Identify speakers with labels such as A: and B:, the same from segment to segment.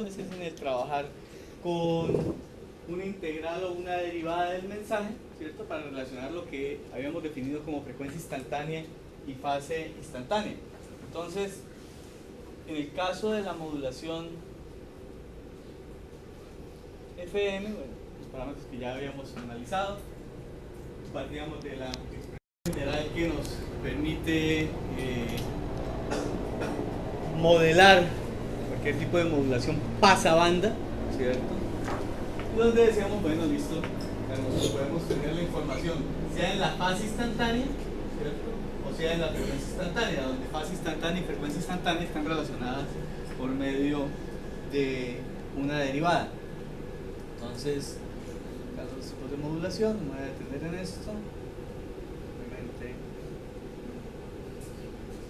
A: es en el trabajar con una integral o una derivada del mensaje, ¿cierto? Para relacionar lo que habíamos definido como frecuencia instantánea y fase instantánea. Entonces, en el caso de la modulación FM, bueno, los parámetros que ya habíamos analizado, partíamos de la expresión general que nos permite modelar cualquier tipo de modulación pasabanda, ¿cierto? Y donde decíamos, bueno, listo, nosotros podemos tener la información sea en la fase instantánea, ¿cierto? O sea en la frecuencia instantánea, donde fase instantánea y frecuencia instantánea están relacionadas por medio de una derivada. Entonces, en caso de los tipos de modulación, me voy a detener en esto. Obviamente,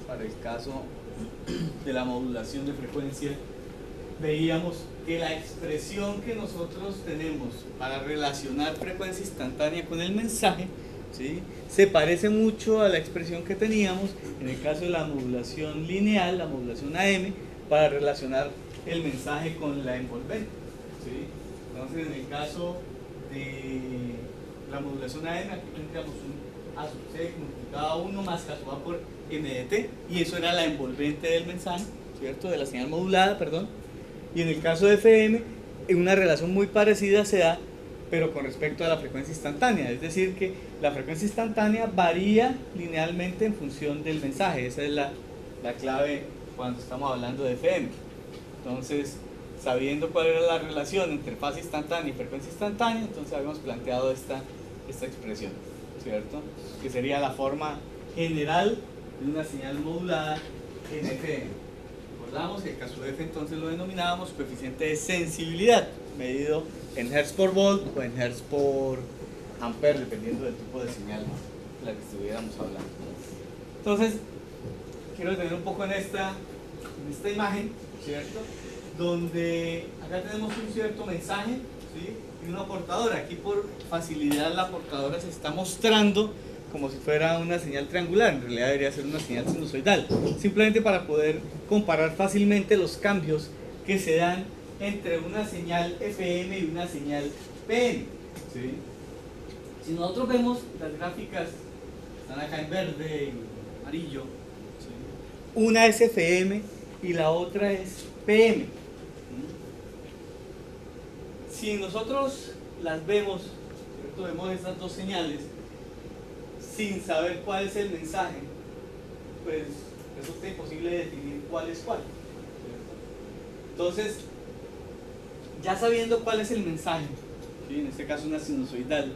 A: para el caso de la modulación de frecuencia, veíamos que la expresión que nosotros tenemos para relacionar frecuencia instantánea con el mensaje, ¿sí?, se parece mucho a la expresión que teníamos en el caso de la modulación lineal, la modulación AM, para relacionar el mensaje con la envolvente, ¿sí? Entonces, en el caso de la modulación AM, aquí tendríamos un A sub C multiplicado a 1 más K sub A por M de T, y eso era la envolvente del mensaje, ¿cierto?, de la señal modulada, perdón. Y en el caso de FM, una relación muy parecida se da, pero con respecto a la frecuencia instantánea. Es decir, que la frecuencia instantánea varía linealmente en función del mensaje. Esa es la clave cuando estamos hablando de FM. Entonces, sabiendo cuál era la relación entre fase instantánea y frecuencia instantánea, entonces habíamos planteado esta expresión, ¿cierto?, que sería la forma general de una señal modulada en FM. Recordamos que el caso de F entonces lo denominábamos coeficiente de sensibilidad, medido en Hertz por volt o en Hertz por ampere, dependiendo del tipo de señal de la que estuviéramos hablando. Entonces, quiero detener un poco en esta imagen, ¿cierto?, donde acá tenemos un cierto mensaje, ¿sí?, y una portadora. Aquí por facilidad la portadora se está mostrando como si fuera una señal triangular, en realidad debería ser una señal sinusoidal, simplemente para poder comparar fácilmente los cambios que se dan entre una señal FM y una señal PM, ¿sí? Si nosotros vemos las gráficas, están acá en verde y amarillo, ¿sí?, una es FM y la otra es PM. Si nosotros las vemos, ¿cierto?, vemos estas dos señales sin saber cuál es el mensaje, pues resulta imposible definir cuál es cuál, ¿cierto? Entonces, ya sabiendo cuál es el mensaje, ¿sí?, en este caso una sinusoidal,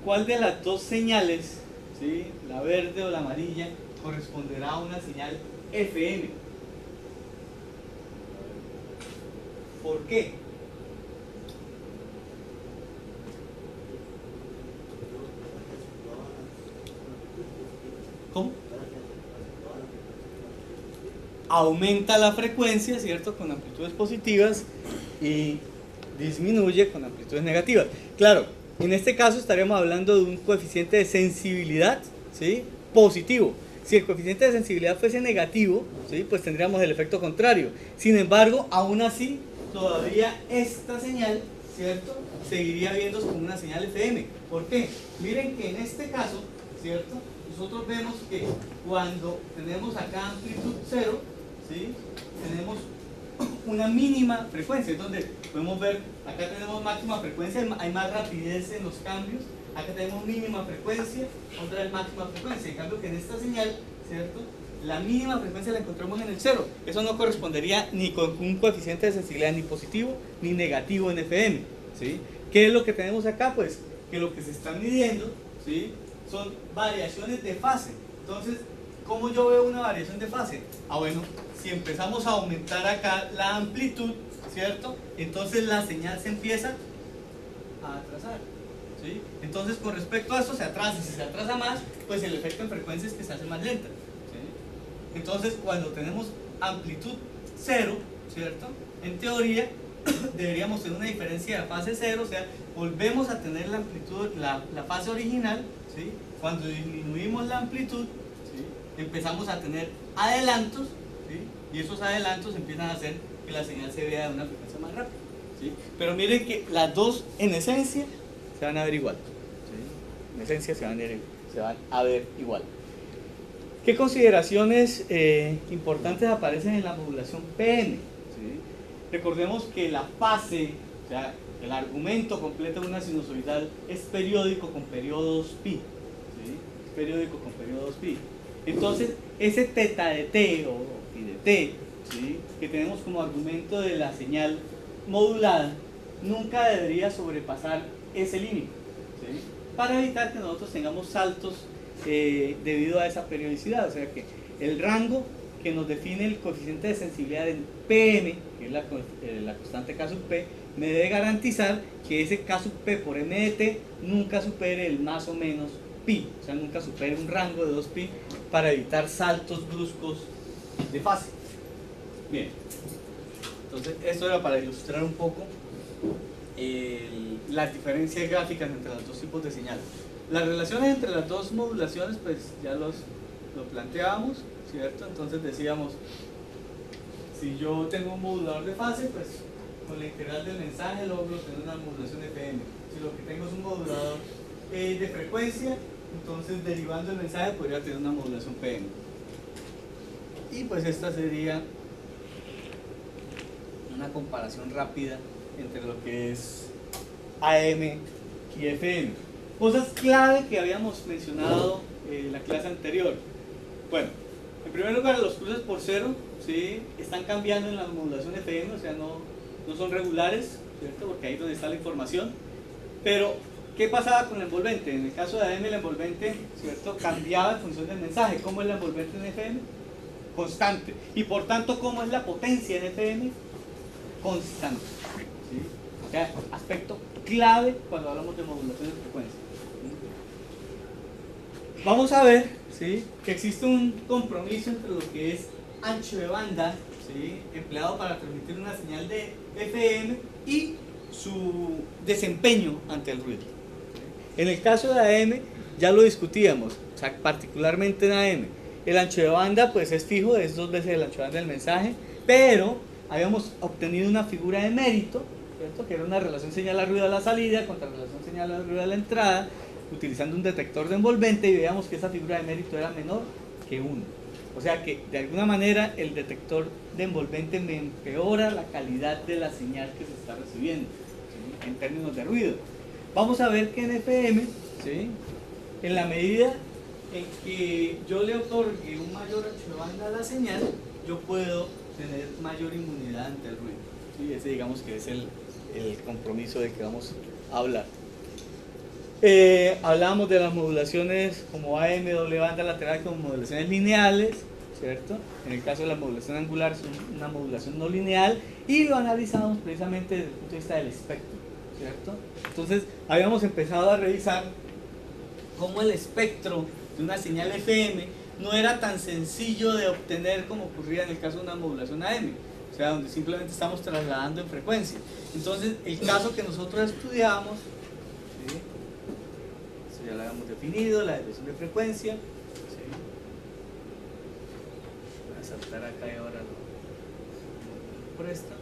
A: ¿cuál de las dos señales, ¿sí?, la verde o la amarilla, corresponderá a una señal FM? ¿Por qué? ¿Cómo? Aumenta la frecuencia, ¿cierto?, con amplitudes positivas y disminuye con amplitudes negativas. Claro, en este caso estaríamos hablando de un coeficiente de sensibilidad, ¿sí?, positivo. Si el coeficiente de sensibilidad fuese negativo, ¿sí?, pues tendríamos el efecto contrario. Sin embargo, aún así, todavía esta señal, ¿cierto?, seguiría viéndose como una señal FM. ¿Por qué? Miren que en este caso, ¿cierto?, nosotros vemos que cuando tenemos acá amplitud 0, ¿sí?, tenemos una mínima frecuencia. Es donde podemos ver, acá tenemos máxima frecuencia, hay más rapidez en los cambios. Acá tenemos mínima frecuencia, otra vez máxima frecuencia. En cambio que en esta señal, ¿cierto?, la mínima frecuencia la encontramos en el 0. Eso no correspondería ni con un coeficiente de sensibilidad ni positivo ni negativo en FM, ¿sí? ¿Qué es lo que tenemos acá? Pues que lo que se está midiendo, ¿sí?, son variaciones de fase. Entonces, ¿cómo yo veo una variación de fase? Bueno, si empezamos a aumentar acá la amplitud, ¿cierto?, entonces la señal se empieza a atrasar, ¿sí? Entonces, con respecto a esto se atrasa. Si se atrasa más, pues el efecto en frecuencia es que se hace más lenta, ¿sí? Entonces, cuando tenemos amplitud 0, ¿cierto?, en teoría deberíamos tener una diferencia de fase 0, o sea, volvemos a tener la amplitud, la fase original, ¿sí? Cuando disminuimos la amplitud, ¿sí?, empezamos a tener adelantos, ¿sí?, y esos adelantos empiezan a ser que la señal se vea de una frecuencia más rápida, ¿sí? Pero miren que las dos en esencia se van a ver igual, ¿sí? En esencia se van a ver igual. ¿Qué consideraciones importantes aparecen en la modulación PM? ¿Sí? Recordemos que la fase, o sea, el argumento completo de una sinusoidal es periódico con periodos pi, ¿sí? Periódico con periodos pi. Entonces, ese teta de t o pi de t, ¿sí?, que tenemos como argumento de la señal modulada, nunca debería sobrepasar ese límite, ¿sí?, para evitar que nosotros tengamos saltos debido a esa periodicidad. O sea que el rango que nos define el coeficiente de sensibilidad en PM, que es la constante K sub P, me debe garantizar que ese K sub P por M de T nunca supere el más o menos pi, o sea, nunca supere un rango de 2 pi, para evitar saltos bruscos de fase. Bien, entonces esto era para ilustrar un poco las diferencias gráficas entre los dos tipos de señal. Las relaciones entre las dos modulaciones, pues ya lo planteábamos, ¿cierto? Entonces decíamos, si yo tengo un modulador de fase, pues con la integral del mensaje logro tener una modulación FM. Si lo que tengo es un modulador de frecuencia, entonces derivando el mensaje podría tener una modulación PM. Y pues esta sería una comparación rápida entre lo que es AM y FM. Cosas clave que habíamos mencionado en la clase anterior. Bueno, en primer lugar, los cruces por cero, ¿sí?, están cambiando en la modulación FM, o sea, no son regulares, ¿cierto?, porque ahí es donde está la información. Pero, ¿qué pasaba con el envolvente? En el caso de AM, el envolvente, ¿cierto?, cambiaba en función del mensaje. ¿Cómo es el envolvente en FM? Constante. Y por tanto, ¿cómo es la potencia en FM? Constante. ¿Sí? O sea, aspecto clave cuando hablamos de modulación de frecuencia. Vamos a ver, ¿sí?, que existe un compromiso entre lo que es ancho de banda, ¿sí?, empleado para transmitir una señal de FM y su desempeño ante el ruido. En el caso de AM ya lo discutíamos, o sea, particularmente en AM, el ancho de banda pues es fijo, es 2 veces el ancho de banda del mensaje, pero habíamos obtenido una figura de mérito, ¿cierto?, que era una relación señal a ruido a la salida contra relación señal a ruido a la entrada, utilizando un detector de envolvente, y veíamos que esa figura de mérito era menor que 1. O sea que de alguna manera el detector de envolvente me empeora la calidad de la señal que se está recibiendo, ¿sí?, en términos de ruido. Vamos a ver que en FM, ¿sí?, en la medida en que yo le otorgue un mayor ancho de banda a la señal, yo puedo tener mayor inmunidad ante el ruido, ¿sí? Ese digamos que es el compromiso del que vamos a hablar. Hablamos de las modulaciones como AM, doble banda lateral, como modulaciones lineales, ¿cierto? En el caso de la modulación angular es una modulación no lineal, y lo analizamos precisamente desde el punto de vista del espectro, ¿cierto? Entonces habíamos empezado a revisar cómo el espectro de una señal FM no era tan sencillo de obtener como ocurría en el caso de una modulación AM, o sea, donde simplemente estamos trasladando en frecuencia. Entonces el caso que nosotros estudiamos, ¿sí?, ya lo habíamos definido, la dirección de frecuencia, ¿sí?, voy a saltar acá y ahora por esta,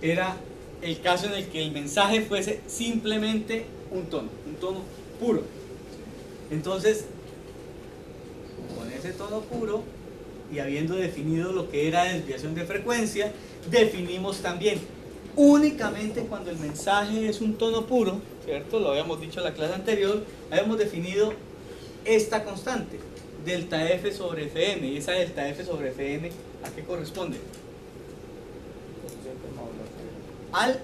A: era el caso en el que el mensaje fuese simplemente un tono puro. Entonces, con ese tono puro y habiendo definido lo que era desviación de frecuencia, definimos también únicamente cuando el mensaje es un tono puro, ¿cierto? Lo habíamos dicho en la clase anterior, habíamos definido esta constante, delta F sobre FM, y esa delta F sobre FM, ¿a qué corresponde? Al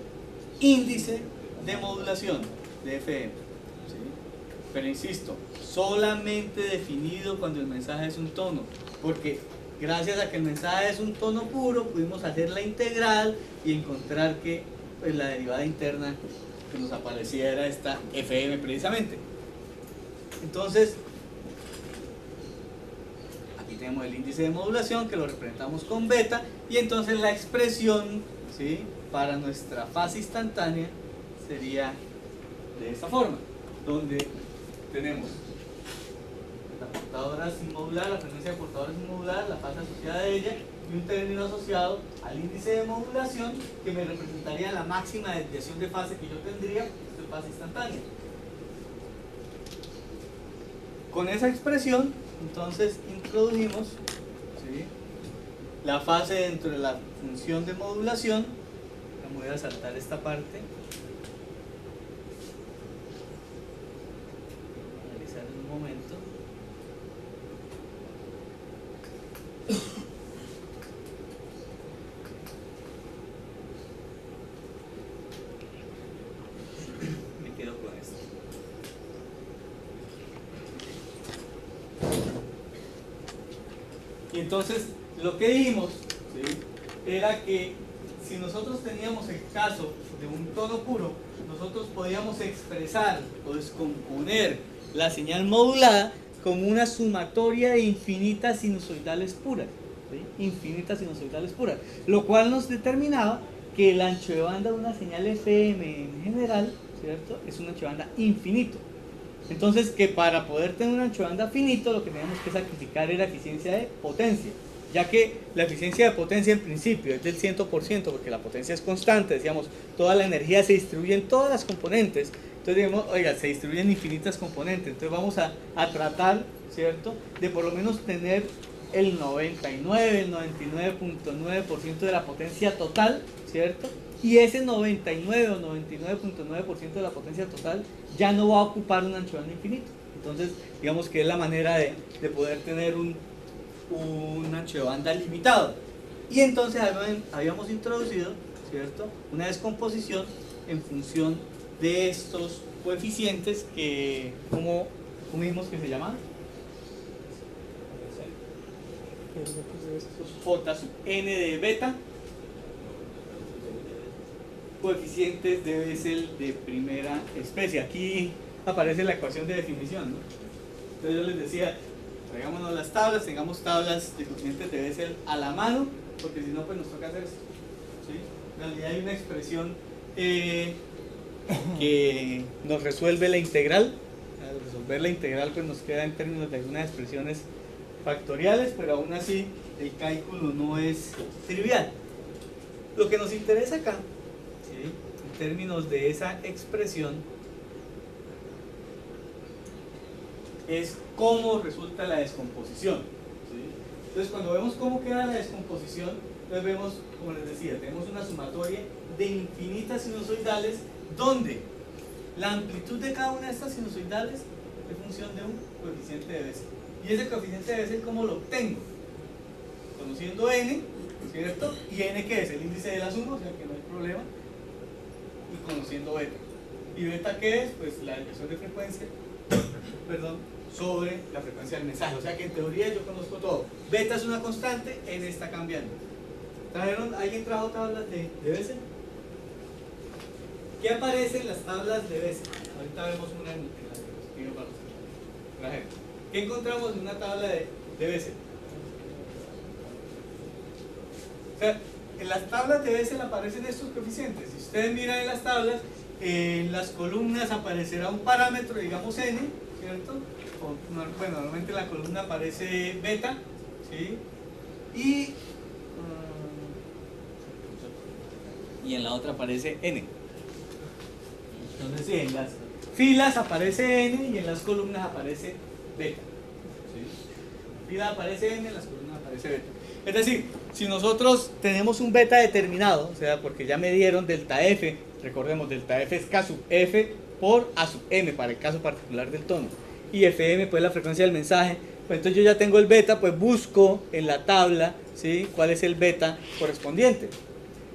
A: índice de modulación de FM, ¿sí? Pero insisto, solamente definido cuando el mensaje es un tono, porque gracias a que el mensaje es un tono puro, pudimos hacer la integral y encontrar que pues, la derivada interna que nos aparecía era esta FM precisamente. Entonces, aquí tenemos el índice de modulación que lo representamos con beta, y entonces la expresión, ¿sí?, para nuestra fase instantánea sería de esta forma, donde tenemos portadora sin modular, la frecuencia de portadora sin modular, la fase asociada a ella y un término asociado al índice de modulación que me representaría la máxima desviación de fase que yo tendría, esto es fase instantánea. Con esa expresión, entonces introdujimos, ¿sí?, la fase dentro de la función de modulación. Me voy a saltar esta parte. Analizar en un momento. Me quedo con esto. Y entonces lo que dijimos, ¿sí?, era que si nosotros teníamos el caso de un tono puro, nosotros podíamos expresar o descomponer la señal modulada como una sumatoria de infinitas sinusoidales puras, ¿sí?, infinitas sinusoidales puras, lo cual nos determinaba que el ancho de banda de una señal FM en general, ¿cierto?, es un ancho de banda infinito. Entonces, que para poder tener un ancho de banda finito, lo que teníamos que sacrificar era eficiencia de potencia, ya que la eficiencia de potencia en principio es del 100%, porque la potencia es constante, decíamos, toda la energía se distribuye en todas las componentes. Entonces digamos, oiga, se distribuyen infinitas componentes, entonces vamos a tratar, ¿cierto?, de por lo menos tener el 99, el 99.9% de la potencia total, ¿cierto? Y ese 99 o 99.9% de la potencia total ya no va a ocupar un ancho de banda infinito. Entonces, digamos que es la manera de poder tener un ancho de banda limitado. Y entonces habíamos introducido, ¿cierto?, una descomposición en función de estos coeficientes que, ¿cómo dijimos que se llaman? J sub n de beta, coeficientes de Bessel de primera especie. Aquí aparece la ecuación de definición, ¿no? Entonces yo les decía, traigámonos las tablas, tengamos tablas de coeficientes de Bessel a la mano, porque si no, pues nos toca hacer esto, ¿sí? En realidad hay una expresión que nos resuelve la integral. Al resolver la integral, pues nos queda en términos de algunas expresiones factoriales, pero aún así el cálculo no es trivial. Lo que nos interesa acá, ¿sí?, en términos de esa expresión, es cómo resulta la descomposición, ¿sí? Entonces, cuando vemos cómo queda la descomposición, entonces vemos, como les decía, tenemos una sumatoria de infinitas sinusoidales donde la amplitud de cada una de estas sinusoidales es función de un coeficiente de Bessel. Y ese coeficiente de Bessel, ¿cómo lo obtengo? Conociendo n, ¿cierto? ¿Y n qué es? El índice de la suma, o sea que no hay problema. Y conociendo beta. ¿Y beta qué es? Pues la desviación de frecuencia, perdón, sobre la frecuencia del mensaje. O sea que en teoría yo conozco todo. Beta es una constante, n está cambiando. ¿Alguien trajo tablas de Bessel? ¿Qué aparece en las tablas de Bessel? Ahorita vemos una en la diapositiva para los trajeron. ¿Qué encontramos en una tabla de Bessel? O sea, en las tablas de Bessel aparecen estos coeficientes. Si ustedes miran en las tablas, en las columnas aparecerá un parámetro, digamos n, ¿cierto? Bueno, normalmente en la columna aparece beta, ¿sí? Y en la otra aparece n. Entonces, sí, en las filas aparece n y en las columnas aparece beta, ¿sí? En fila aparece n, en las columnas aparece beta. Es decir, si nosotros tenemos un beta determinado, o sea, porque ya me dieron delta f, recordemos, delta f es k sub f por a sub m para el caso particular del tono, y fm pues la frecuencia del mensaje, pues entonces yo ya tengo el beta, pues busco en la tabla, ¿sí?, cuál es el beta correspondiente.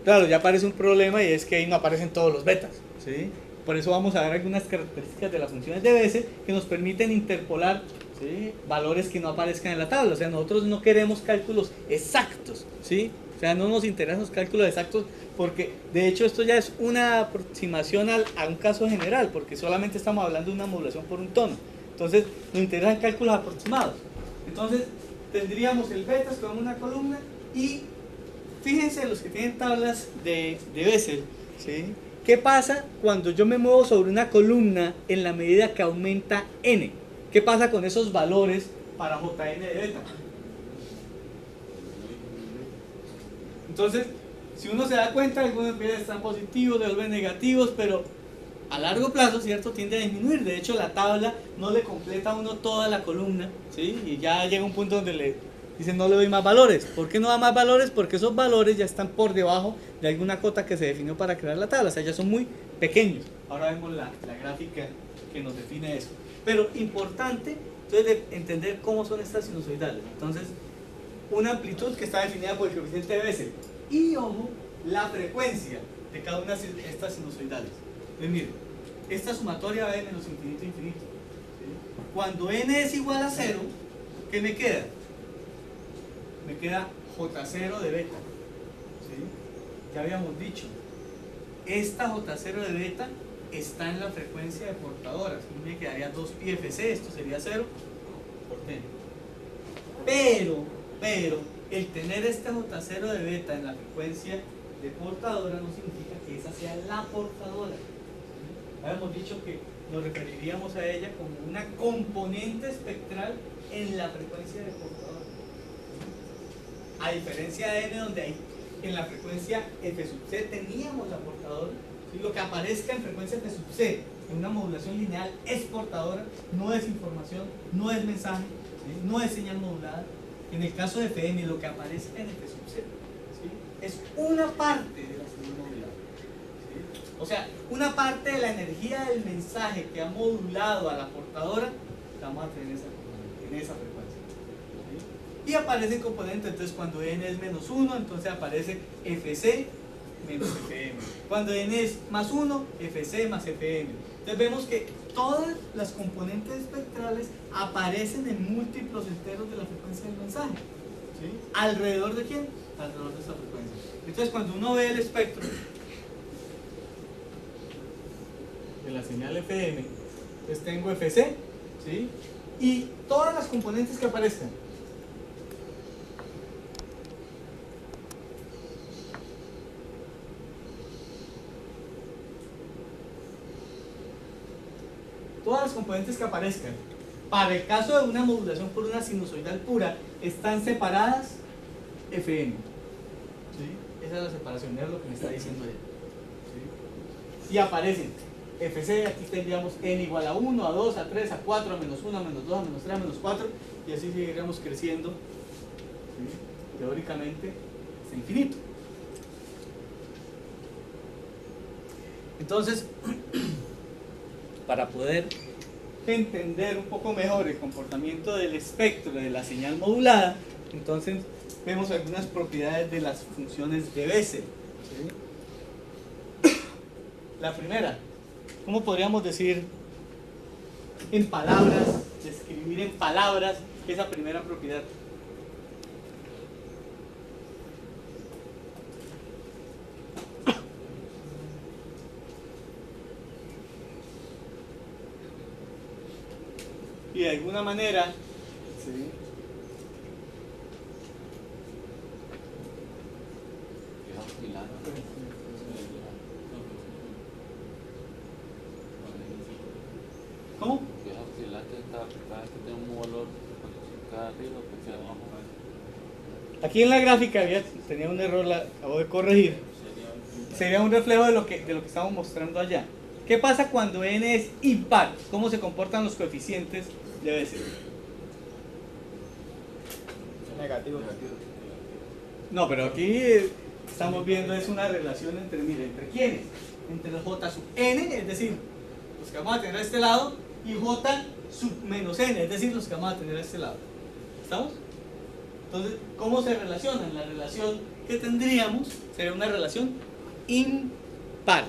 A: Claro, ya aparece un problema y es que ahí no aparecen todos los betas, ¿sí? Por eso vamos a ver algunas características de las funciones de Bessel que nos permiten interpolar, ¿sí?, valores que no aparezcan en la tabla. O sea, nosotros no queremos cálculos exactos, ¿sí? O sea, no nos interesan los cálculos exactos porque de hecho esto ya es una aproximación a un caso general, porque solamente estamos hablando de una modulación por un tono. Entonces nos interesan cálculos aproximados. Entonces tendríamos el beta con una columna y fíjense los que tienen tablas de Bessel, ¿sí? ¿Qué pasa cuando yo me muevo sobre una columna en la medida que aumenta n? ¿Qué pasa con esos valores para Jn de beta. Entonces, si uno se da cuenta, algunos están positivos, de vuelven negativos, pero a largo plazo, ¿cierto?, tiende a disminuir. De hecho, la tabla no le completa a uno toda la columna, ¿sí? Y ya llega un punto donde le dicen no le doy más valores. ¿Por qué no da más valores? Porque esos valores ya están por debajo de alguna cota que se definió para crear la tabla, o sea, ya son muy pequeños. Ahora vemos la gráfica que nos define eso. Pero importante, entonces, de entender cómo son estas sinusoidales. Entonces, una amplitud que está definida por el coeficiente de Bessel. Y, ojo, la frecuencia de cada una de estas sinusoidales. Entonces, miren, esta sumatoria va de menos infinito a infinito. ¿Sí? Cuando n es igual a 0, ¿qué me queda? Me queda J0 de beta. ¿Sí? Ya habíamos dicho, esta J0 de beta está en la frecuencia de portadoras. Y me quedaría 2pi fc, esto sería 0 por t. Pero, el tener este J0 de beta en la frecuencia de portadora no significa que esa sea la portadora. ¿Sí? Habíamos dicho que nos referiríamos a ella como una componente espectral en la frecuencia de portadora. A diferencia de n, donde hay, en la frecuencia f sub c teníamos la portadora. ¿Sí? Lo que aparezca en frecuencia f sub c en una modulación lineal es portadora, no es información, no es mensaje, ¿sí? No es señal modulada. En el caso de FM, lo que aparece en f sub c, ¿sí?, es una parte de la señal modulada. ¿Sí? O sea, una parte de la energía del mensaje que ha modulado a la portadora la vamos a tener en esa frecuencia. ¿Sí? Y aparecen componentes, entonces cuando n es menos 1, entonces aparece fc menos fm. Cuando n es más 1, fc más fm. Entonces vemos que todas las componentes espectrales aparecen en múltiplos enteros de la frecuencia del mensaje. ¿Sí? ¿Alrededor de quién? Alrededor de esa frecuencia. Entonces cuando uno ve el espectro de la señal FM, entonces tengo fc, ¿sí?, y todas las componentes que aparezcan. Todas las componentes que aparezcan, para el caso de una modulación por una sinusoidal pura, están separadas FM. ¿Sí? Esa es la separación, es lo que me está diciendo ella. ¿Sí? Y aparecen FC, aquí tendríamos n igual a 1, a 2, a 3, a 4, a menos 1, a menos 2, a menos 3, a menos 4, y así seguiríamos creciendo, ¿sí?, teóricamente hasta infinito. Entonces, para poder entender un poco mejor el comportamiento del espectro de la señal modulada, entonces vemos algunas propiedades de las funciones de Bessel. ¿Sí? La primera, ¿cómo podríamos decir en palabras, describir en palabras esa primera propiedad? Y de alguna manera, ¿sí?, ¿cómo? Aquí en la gráfica tenía un error, la acabo de corregir. Sería un reflejo de lo que estamos mostrando allá. ¿Qué pasa cuando n es impar? ¿Cómo se comportan los coeficientes de Bessel?
B: Negativo.
A: No, pero aquí estamos viendo es una relación entre, mire, ¿entre quiénes? Entre los j sub n, es decir, los que vamos a tener a este lado, y j sub menos n, es decir, los que vamos a tener a este lado. ¿Estamos? Entonces, ¿cómo se relacionan? La relación que tendríamos sería una relación impar.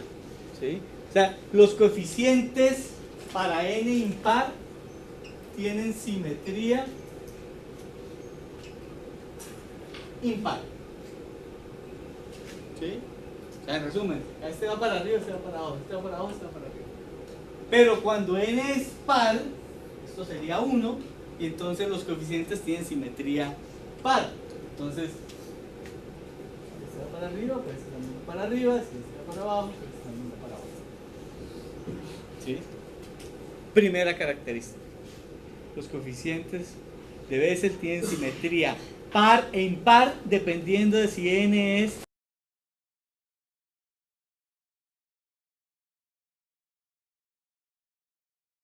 A: ¿Sí? O sea, los coeficientes para n impar tienen simetría impar. ¿Sí? O sea, en resumen, este va para arriba, este va para abajo, este va para abajo, este va para arriba. Pero cuando n es par, esto sería 1, y entonces los coeficientes tienen simetría par. Entonces, si este va para arriba, pues este también va para arriba, si este va para abajo, pues este también va para abajo. ¿Sí? Primera característica. Los coeficientes de Bessel tienen simetría par e impar dependiendo de si n es